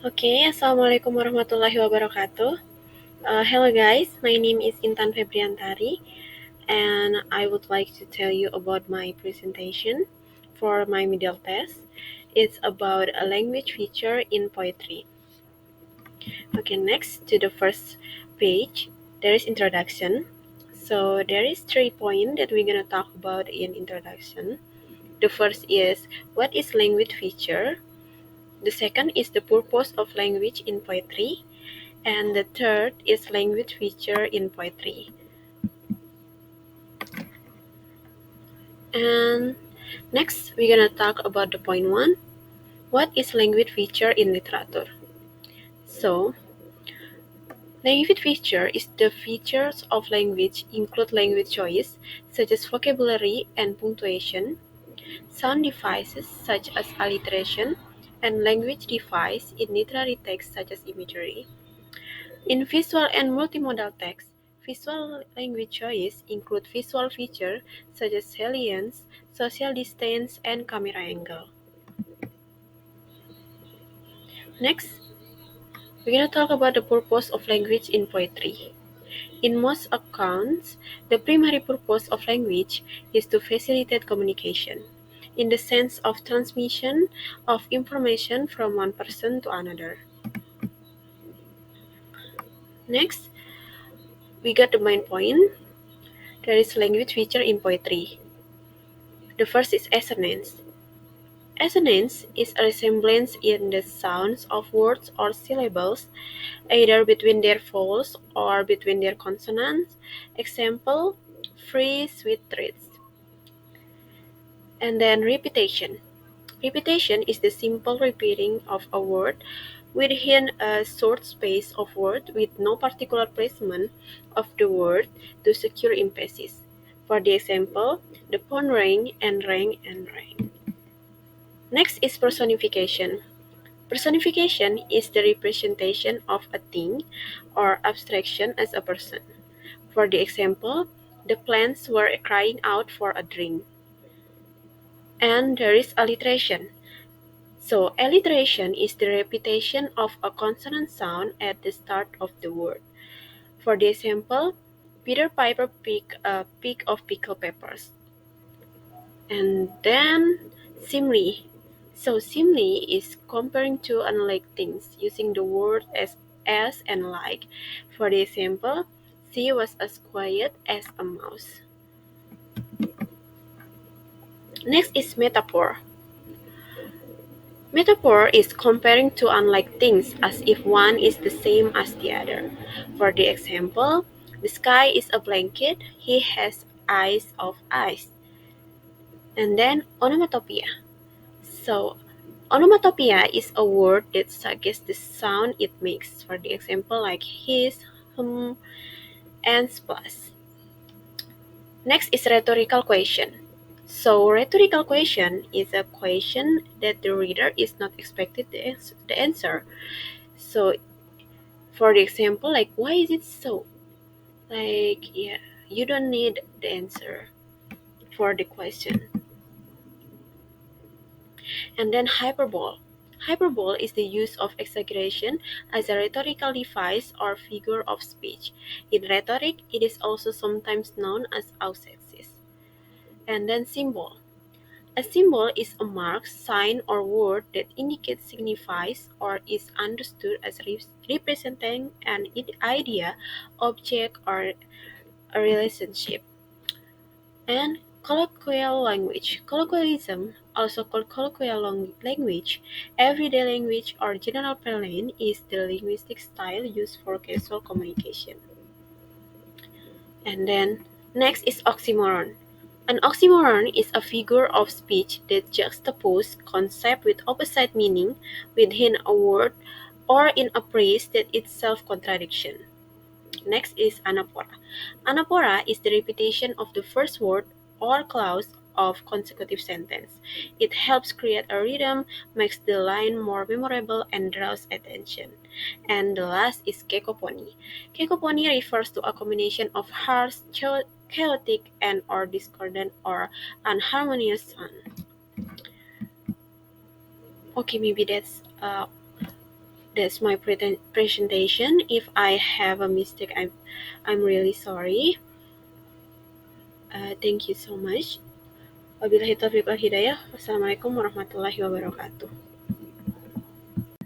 Okay, Assalamualaikum warahmatullahi wabarakatuh. Hello guys, my name is Intan Febriantari and I would like to tell you about my presentation for my middle test. It's about a language feature in poetry. Okay, next to the first page, there is introduction. So there is 3 points that we're gonna talk about in introduction. The first is what is language feature? The second is the purpose of language in poetry. And the third is language feature in poetry. And next, we're gonna talk about the point one. What is language feature in literature? So, language feature is the features of language include language choice, such as vocabulary and punctuation, sound devices such as alliteration, and language device in literary text such as imagery. In visual and multimodal text, visual language choice include visual features such as salience, social distance, and camera angle. Next, we're going to talk about the purpose of language in poetry. In most accounts, the primary purpose of language is to facilitate communication, in the sense of transmission of information from one person to another. Next, we got the main point. There is language feature in poetry. The first is assonance. Assonance is a resemblance in the sounds of words or syllables, either between their vowels or between their consonants. Example, free sweet treats. And then repetition. Repetition is the simple repeating of a word within a short space of word with no particular placement of the word to secure emphasis. For the example, the phone rang and rang and rang. Next is personification. Personification is the representation of a thing or abstraction as a person. For the example, the plants were crying out for a drink. And there is alliteration. So, alliteration is the repetition of a consonant sound at the start of the word. For the example, Peter Piper picked a peck of pickled peppers. And then simile. So simile is comparing two unlike things using the word as and like. For the example, she was as quiet as a mouse. Next is metaphor. Metaphor is comparing two unlike things as if one is the same as the other. For the example, the sky is a blanket, he has eyes of ice. And then onomatopoeia. So, onomatopoeia is a word that suggests the sound it makes. For the example, like hiss, hum, and splash. Next is rhetorical question. So, rhetorical question is a question that the reader is not expected the answer. So, for the example, like why is it so? Like, yeah, you don't need the answer for the question. And then hyperbole. Hyperbole is the use of exaggeration as a rhetorical device or figure of speech. In rhetoric, it is also sometimes known as auxesis. And then symbol. A symbol is a mark, sign, or word that indicates, signifies, or is understood as representing an idea, object, or a relationship. And colloquial language. Colloquialism, also called colloquial language, everyday language or general parlance, is the linguistic style used for casual communication. And then next is oxymoron. An oxymoron is a figure of speech that juxtaposes concept with opposite meaning within a word or in a phrase that itself contradiction. Next is anaphora. Anaphora is the repetition of the first word or clause of consecutive sentence. It helps create a rhythm, makes the line more memorable, and draws attention. And the last is cacophony. Cacophony refers to a combination of harsh, chaotic, and or discordant or unharmonious sound. Okay, maybe that's That's my presentation. If I have a mistake, I'm really sorry. Thank you so much. Wabillahi taufiq wal hidayah. Wassalamualaikum warahmatullahi wabarakatuh.